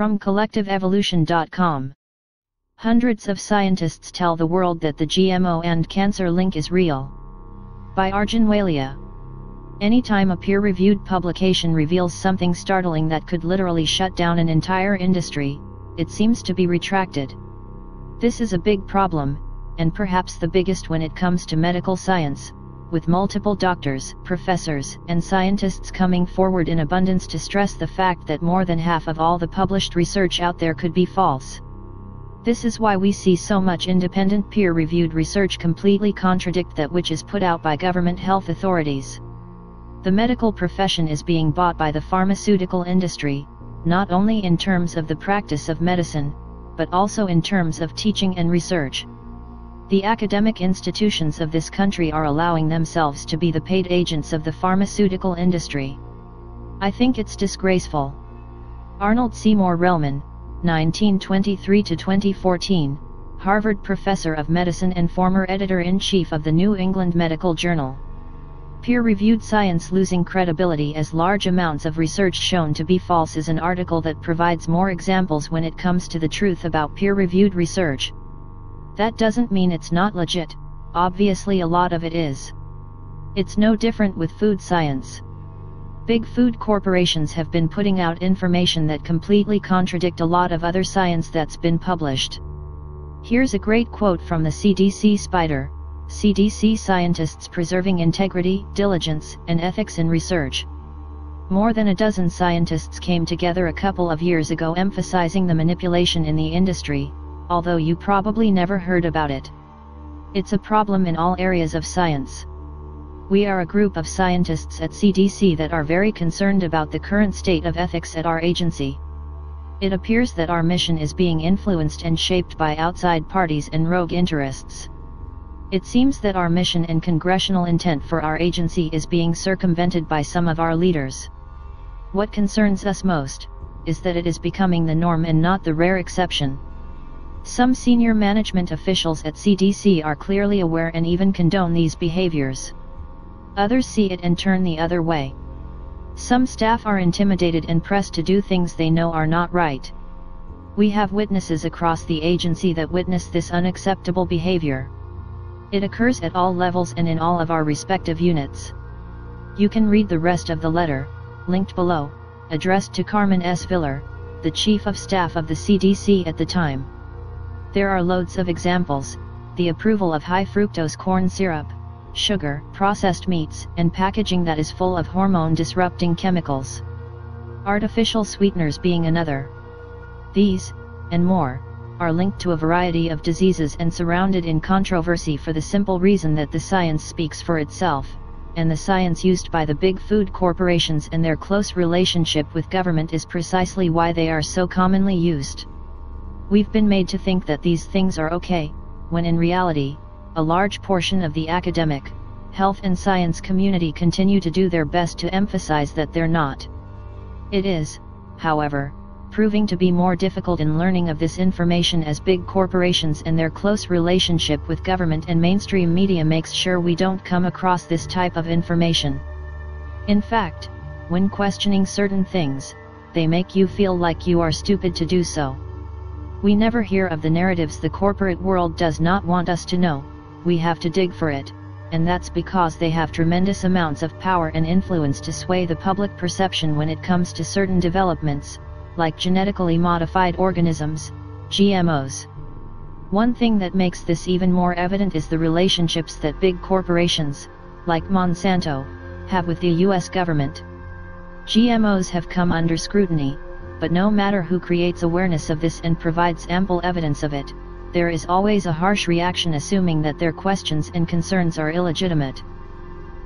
From CollectiveEvolution.com. Hundreds of scientists tell the world that the GMO and cancer link is real. By Arjun Walia. Anytime a peer-reviewed publication reveals something startling that could literally shut down an entire industry, it seems to be retracted. This is a big problem, and perhaps the biggest when it comes to medical science, with multiple doctors, professors, and scientists coming forward in abundance to stress the fact that more than half of all the published research out there could be false. This is why we see so much independent peer-reviewed research completely contradict that which is put out by government health authorities. The medical profession is being bought by the pharmaceutical industry, not only in terms of the practice of medicine, but also in terms of teaching and research. The academic institutions of this country are allowing themselves to be the paid agents of the pharmaceutical industry. I think it's disgraceful. Arnold Seymour Relman, 1923 to 2014, Harvard professor of medicine and former editor-in-chief of the New England Medical Journal. Peer-reviewed science losing credibility as large amounts of research shown to be false is an article that provides more examples when it comes to the truth about peer-reviewed research. That doesn't mean it's not legit, obviously a lot of it is. It's no different with food science. Big food corporations have been putting out information that completely contradict a lot of other science that's been published. Here's a great quote from the CDC Spider, CDC scientists preserving integrity, diligence, and ethics in research. More than a dozen scientists came together a couple of years ago emphasizing the manipulation in the industry, although you probably never heard about it. It's a problem in all areas of science. We are a group of scientists at CDC that are very concerned about the current state of ethics at our agency. It appears that our mission is being influenced and shaped by outside parties and rogue interests. It seems that our mission and congressional intent for our agency is being circumvented by some of our leaders. What concerns us most is that it is becoming the norm and not the rare exception. Some senior management officials at CDC are clearly aware and even condone these behaviors. Others see it and turn the other way. Some staff are intimidated and pressed to do things they know are not right. We have witnesses across the agency that witness this unacceptable behavior. It occurs at all levels and in all of our respective units. You can read the rest of the letter, linked below, addressed to Carmen S. Villar, the Chief of Staff of the CDC at the time. There are loads of examples: the approval of high fructose corn syrup, sugar, processed meats, and packaging that is full of hormone-disrupting chemicals. Artificial sweeteners being another. These, and more, are linked to a variety of diseases and surrounded in controversy for the simple reason that the science speaks for itself, and the science used by the big food corporations and their close relationship with government is precisely why they are so commonly used. We've been made to think that these things are okay, when in reality, a large portion of the academic, health and science community continue to do their best to emphasize that they're not. It is, however, proving to be more difficult in learning of this information as big corporations and their close relationship with government and mainstream media makes sure we don't come across this type of information. In fact, when questioning certain things, they make you feel like you are stupid to do so. We never hear of the narratives the corporate world does not want us to know. We have to dig for it, and that's because they have tremendous amounts of power and influence to sway the public perception when it comes to certain developments, like genetically modified organisms, GMOs. One thing that makes this even more evident is the relationships that big corporations, like Monsanto, have with the US government. GMOs have come under scrutiny, but no matter who creates awareness of this and provides ample evidence of it, there is always a harsh reaction assuming that their questions and concerns are illegitimate.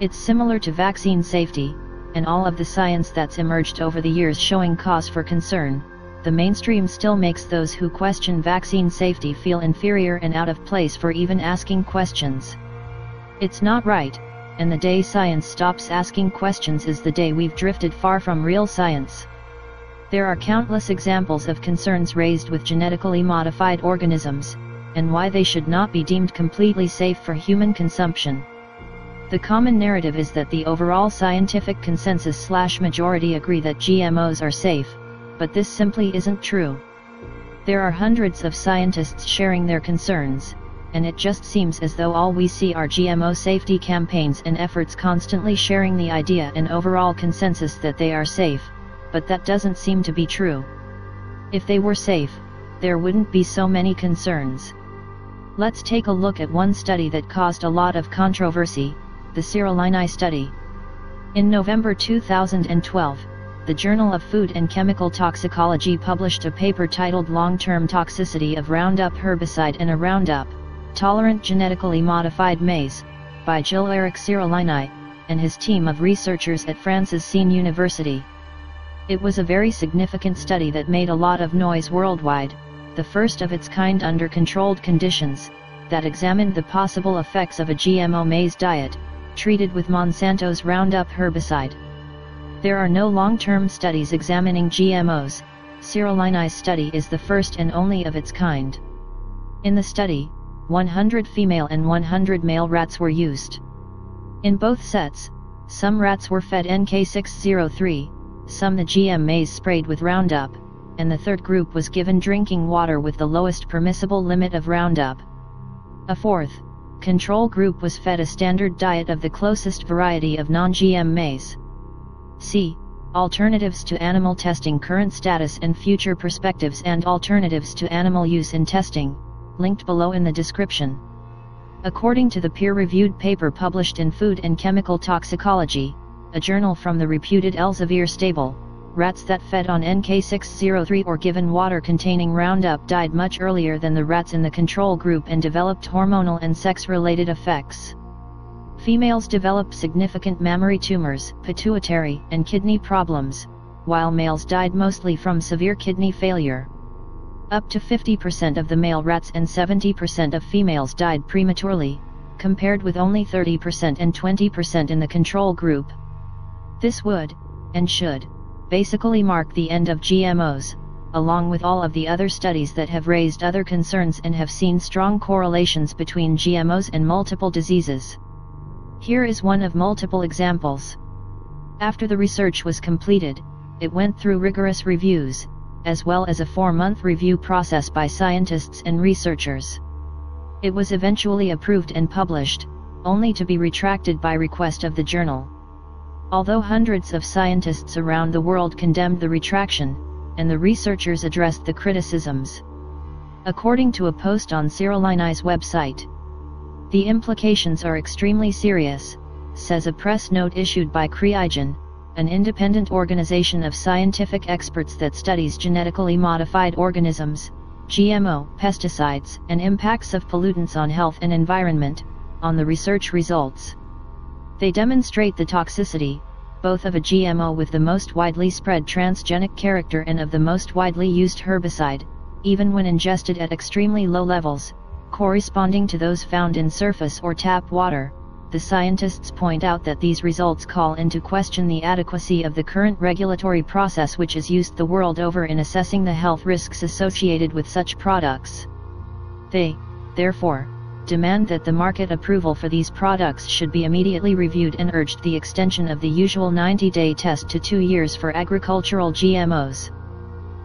It's similar to vaccine safety, and all of the science that's emerged over the years showing cause for concern. The mainstream still makes those who question vaccine safety feel inferior and out of place for even asking questions. It's not right, and the day science stops asking questions is the day we've drifted far from real science. There are countless examples of concerns raised with genetically modified organisms, and why they should not be deemed completely safe for human consumption. The common narrative is that the overall scientific consensus/majority agree that GMOs are safe, but this simply isn't true. There are hundreds of scientists sharing their concerns, and it just seems as though all we see are GMO safety campaigns and efforts constantly sharing the idea and overall consensus that they are safe, but that doesn't seem to be true. If they were safe, there wouldn't be so many concerns. Let's take a look at one study that caused a lot of controversy, the Seralini study. In November 2012, the Journal of Food and Chemical Toxicology published a paper titled Long-Term Toxicity of Roundup Herbicide in a Roundup-Tolerant Genetically Modified Maize, by Gilles-Éric Séralini, and his team of researchers at France's University. It was a very significant study that made a lot of noise worldwide, the first of its kind under controlled conditions, that examined the possible effects of a GMO maize diet, treated with Monsanto's Roundup herbicide. There are no long-term studies examining GMOs. Seralini's study is the first and only of its kind. In the study, 100 female and 100 male rats were used. In both sets, some rats were fed NK603, some the GM maize sprayed with Roundup, and the third group was given drinking water with the lowest permissible limit of Roundup. A fourth, control group was fed a standard diet of the closest variety of non-GM maize. See Alternatives to Animal Testing, Current Status and Future Perspectives, and Alternatives to Animal Use in Testing, linked below in the description. According to the peer-reviewed paper published in Food and Chemical Toxicology, a journal from the reputed Elsevier stable, rats that fed on NK603 or given water containing Roundup died much earlier than the rats in the control group and developed hormonal and sex-related effects. Females developed significant mammary tumors, pituitary and kidney problems, while males died mostly from severe kidney failure. Up to 50% of the male rats and 70% of females died prematurely, compared with only 30% and 20% in the control group. This would, and should, basically mark the end of GMOs, along with all of the other studies that have raised other concerns and have seen strong correlations between GMOs and multiple diseases. Here is one of multiple examples. After the research was completed, it went through rigorous reviews, as well as a 4-month review process by scientists and researchers. It was eventually approved and published, only to be retracted by request of the journal. Although hundreds of scientists around the world condemned the retraction, and the researchers addressed the criticisms. According to a post on Seralini's website, the implications are extremely serious, says a press note issued by CRIIGEN, an independent organization of scientific experts that studies genetically modified organisms, GMO, pesticides, and impacts of pollutants on health and environment, on the research results. They demonstrate the toxicity, both of a GMO with the most widely spread transgenic character and of the most widely used herbicide, even when ingested at extremely low levels, corresponding to those found in surface or tap water. The scientists point out that these results call into question the adequacy of the current regulatory process which is used the world over in assessing the health risks associated with such products. They, therefore, demand that the market approval for these products should be immediately reviewed and urged the extension of the usual 90-day test to 2 years for agricultural GMOs.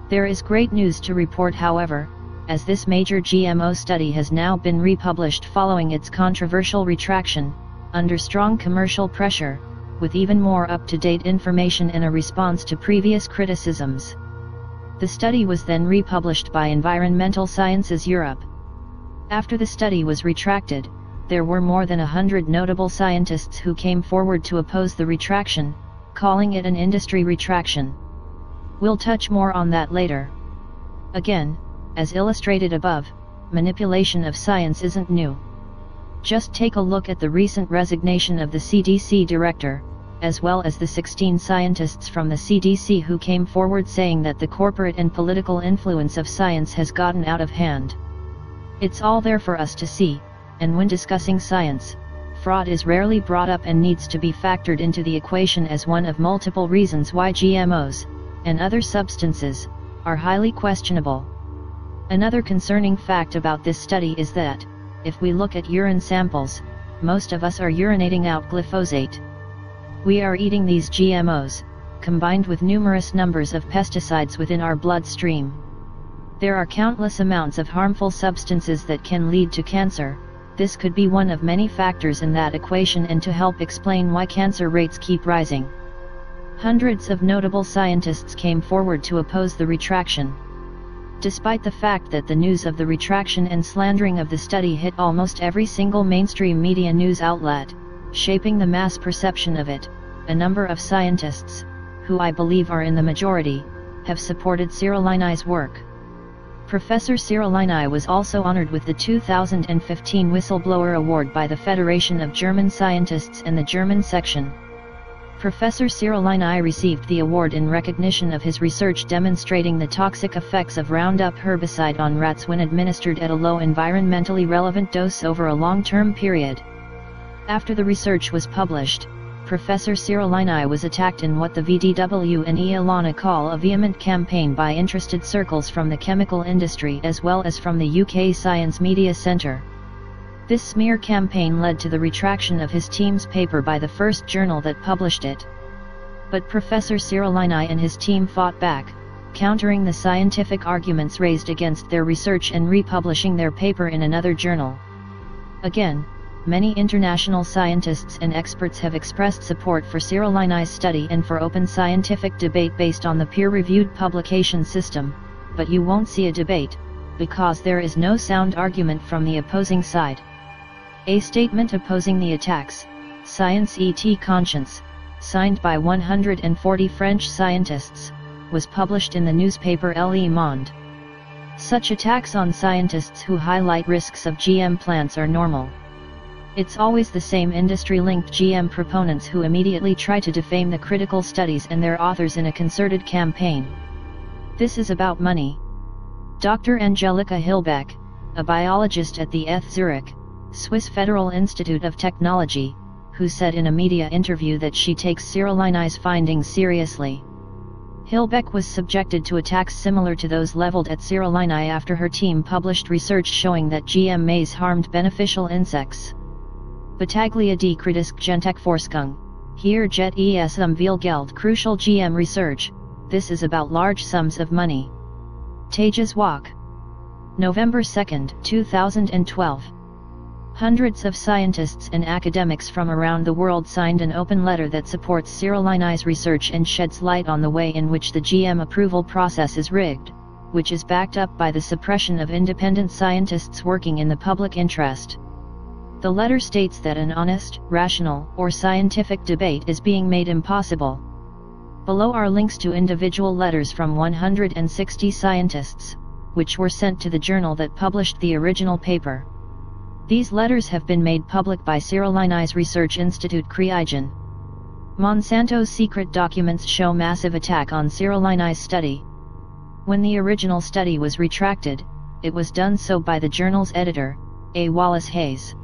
There is great news to report, however, as this major GMO study has now been republished following its controversial retraction, under strong commercial pressure, with even more up-to-date information in a response to previous criticisms. The study was then republished by Environmental Sciences Europe. After the study was retracted, there were more than 100 notable scientists who came forward to oppose the retraction, calling it an industry retraction. We'll touch more on that later. Again, as illustrated above, manipulation of science isn't new. Just take a look at the recent resignation of the CDC director, as well as the 16 scientists from the CDC who came forward saying that the corporate and political influence of science has gotten out of hand. It's all there for us to see, and when discussing science, fraud is rarely brought up and needs to be factored into the equation as one of multiple reasons why GMOs, and other substances, are highly questionable. Another concerning fact about this study is that, if we look at urine samples, most of us are urinating out glyphosate. We are eating these GMOs, combined with numerous numbers of pesticides within our bloodstream. There are countless amounts of harmful substances that can lead to cancer. This could be one of many factors in that equation, and to help explain why cancer rates keep rising. Hundreds of notable scientists came forward to oppose the retraction. Despite the fact that the news of the retraction and slandering of the study hit almost every single mainstream media news outlet, shaping the mass perception of it, a number of scientists, who I believe are in the majority, have supported Seralini's work. Professor Seralini was also honored with the 2015 Whistleblower Award by the Federation of German Scientists and the German section. Professor Seralini received the award in recognition of his research demonstrating the toxic effects of Roundup herbicide on rats when administered at a low environmentally relevant dose over a long-term period. After the research was published, Professor Seralini was attacked in what the VDW and ELANA call a vehement campaign by interested circles from the chemical industry as well as from the UK Science Media Centre. This smear campaign led to the retraction of his team's paper by the first journal that published it. But Professor Seralini and his team fought back, countering the scientific arguments raised against their research and republishing their paper in another journal. Again, many international scientists and experts have expressed support for Seralini's study and for open scientific debate based on the peer-reviewed publication system, but you won't see a debate, because there is no sound argument from the opposing side. A statement opposing the attacks, Science et Conscience, signed by 140 French scientists, was published in the newspaper Le Monde. Such attacks on scientists who highlight risks of GM plants are normal. It's always the same industry-linked GM proponents who immediately try to defame the critical studies and their authors in a concerted campaign. This is about money. Dr. Angelika Hillbeck, a biologist at the ETH Zurich, Swiss Federal Institute of Technology, who said in a media interview that she takes Seralini's findings seriously. Hillbeck was subjected to attacks similar to those leveled at Seralini after her team published research showing that GM maize harmed beneficial insects. Battaglia die Kritische hier geht es viel Geld. Crucial GM research, this is about large sums of money. Tejas Walk. November 2, 2012. Hundreds of scientists and academics from around the world signed an open letter that supports Seralini's research and sheds light on the way in which the GM approval process is rigged, which is backed up by the suppression of independent scientists working in the public interest. The letter states that an honest, rational, or scientific debate is being made impossible. Below are links to individual letters from 160 scientists, which were sent to the journal that published the original paper. These letters have been made public by Seralini's research institute CRIIGEN. Monsanto's secret documents show massive attack on Seralini's study. When the original study was retracted, it was done so by the journal's editor, A. Wallace Hayes.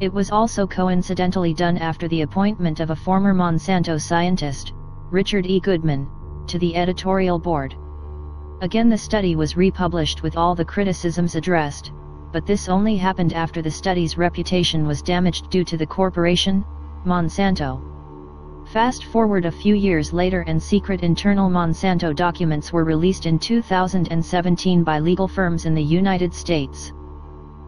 It was also coincidentally done after the appointment of a former Monsanto scientist, Richard E. Goodman, to the editorial board. Again, the study was republished with all the criticisms addressed, but this only happened after the study's reputation was damaged due to the corporation, Monsanto. Fast forward a few years later and secret internal Monsanto documents were released in 2017 by legal firms in the United States.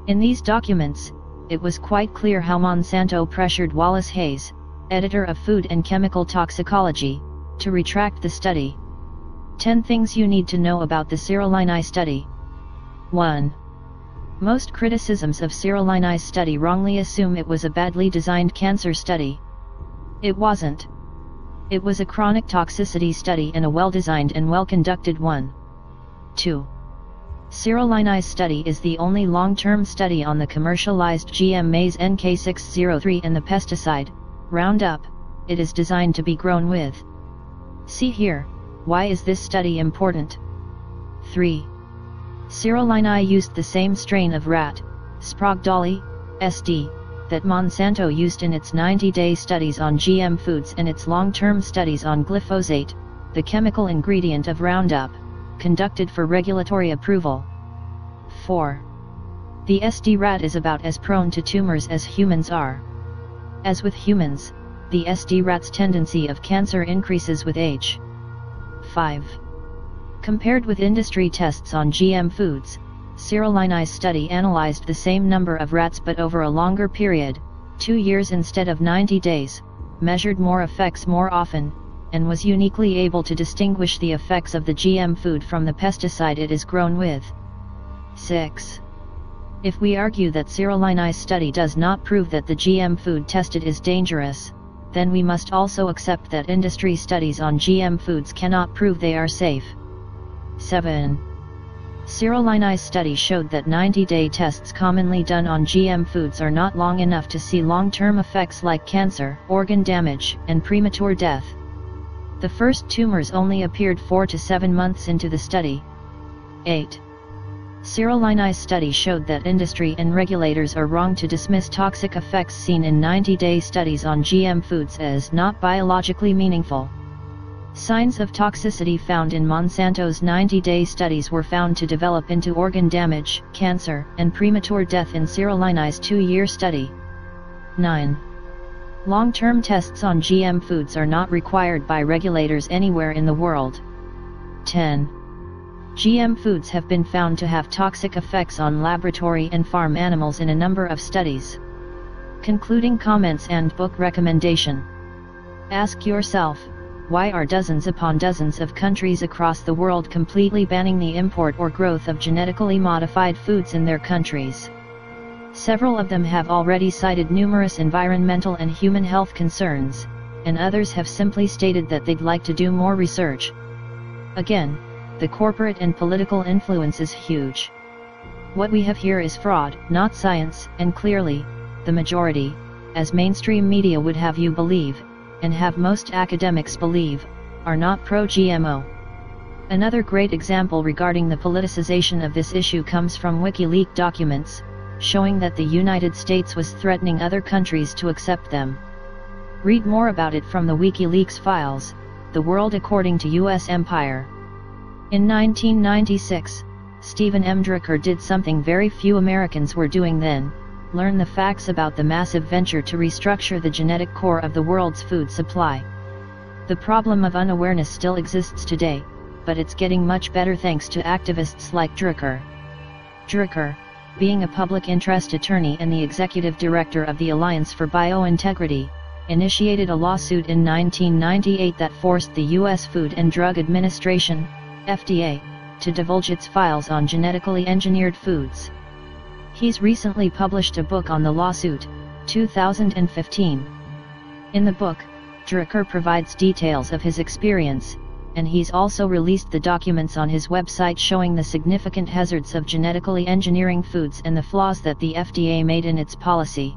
In these documents, it was quite clear how Monsanto pressured Wallace Hayes, editor of Food and Chemical Toxicology, to retract the study. 10 things you need to know about the Seralini study. 1. Most criticisms of Seralini's study wrongly assume it was a badly designed cancer study. It wasn't. It was a chronic toxicity study and a well-designed and well-conducted one. 2. Seralini's study is the only long-term study on the commercialized GM maize NK603 and the pesticide, Roundup, it is designed to be grown with. See here, why is this study important? 3. Seralini used the same strain of rat, Sprague-Dawley, SD, that Monsanto used in its 90-day studies on GM foods and its long-term studies on glyphosate, the chemical ingredient of Roundup, conducted for regulatory approval. 4. The SD rat is about as prone to tumors as humans are. As with humans, the SD rat's tendency of cancer increases with age. 5. Compared with industry tests on GM foods, Seralini's study analyzed the same number of rats but over a longer period, 2 years instead of 90 days, measured more effects more often, and was uniquely able to distinguish the effects of the GM food from the pesticide it is grown with. 6. If we argue that Seralini's study does not prove that the GM food tested is dangerous, then we must also accept that industry studies on GM foods cannot prove they are safe. 7. Seralini's study showed that 90-day tests commonly done on GM foods are not long enough to see long-term effects like cancer, organ damage, and premature death. The first tumors only appeared 4 to 7 months into the study. 8. Seralini's study showed that industry and regulators are wrong to dismiss toxic effects seen in 90-day studies on GM foods as not biologically meaningful. Signs of toxicity found in Monsanto's 90-day studies were found to develop into organ damage, cancer, and premature death in Seralini's 2-year study. 9. Long-term tests on GM foods are not required by regulators anywhere in the world. 10. GM foods have been found to have toxic effects on laboratory and farm animals in a number of studies. Concluding comments and book recommendation. Ask yourself, why are dozens upon dozens of countries across the world completely banning the import or growth of genetically modified foods in their countries? Several of them have already cited numerous environmental and human health concerns, and others have simply stated that they'd like to do more research. Again, the corporate and political influence is huge. What we have here is fraud, not science, and clearly, the majority, as mainstream media would have you believe, and have most academics believe, are not pro-GMO. Another great example regarding the politicization of this issue comes from WikiLeaks documents, showing that the United States was threatening other countries to accept them. Read more about it from the WikiLeaks files, The World According to U.S. Empire. In 1996, Stephen M. Druker did something very few Americans were doing then, learn the facts about the massive venture to restructure the genetic core of the world's food supply. The problem of unawareness still exists today, but it's getting much better thanks to activists like Druker. Druker, being a public interest attorney and the executive director of the Alliance for Biointegrity, initiated a lawsuit in 1998 that forced the U.S. Food and Drug Administration, FDA, to divulge its files on genetically engineered foods. He's recently published a book on the lawsuit, 2015. In the book, Druker provides details of his experience, and he's also released the documents on his website showing the significant hazards of genetically engineering foods and the flaws that the FDA made in its policy.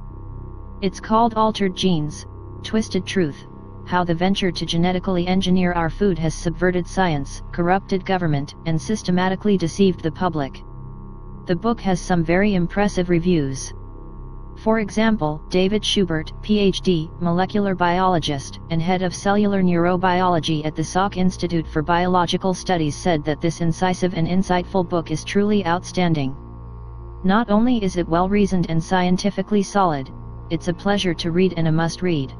It's called Altered Genes, Twisted Truth: How the Venture to Genetically Engineer Our Food Has Subverted Science, Corrupted Government, and Systematically Deceived the Public. The book has some very impressive reviews. For example, David Schubert, Ph.D., molecular biologist, and head of cellular neurobiology at the Salk Institute for Biological Studies, said that this incisive and insightful book is truly outstanding. Not only is it well-reasoned and scientifically solid, it's a pleasure to read and a must-read.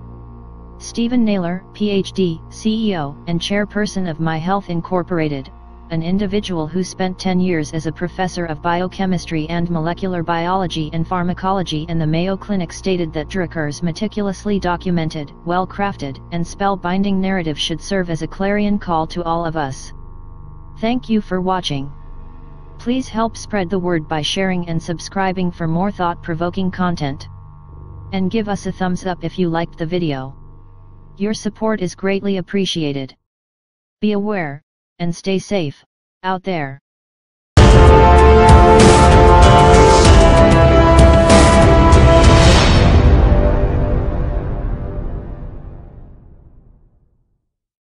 Stephen Naylor, Ph.D., CEO, and chairperson of My Health Incorporated, an individual who spent 10 years as a professor of biochemistry and molecular biology and pharmacology in the Mayo Clinic, stated that Druker's meticulously documented, well-crafted, and spell-binding narrative should serve as a clarion call to all of us. Thank you for watching. Please help spread the word by sharing and subscribing for more thought-provoking content. And give us a thumbs up if you liked the video. Your support is greatly appreciated. Be aware, and stay safe, out there.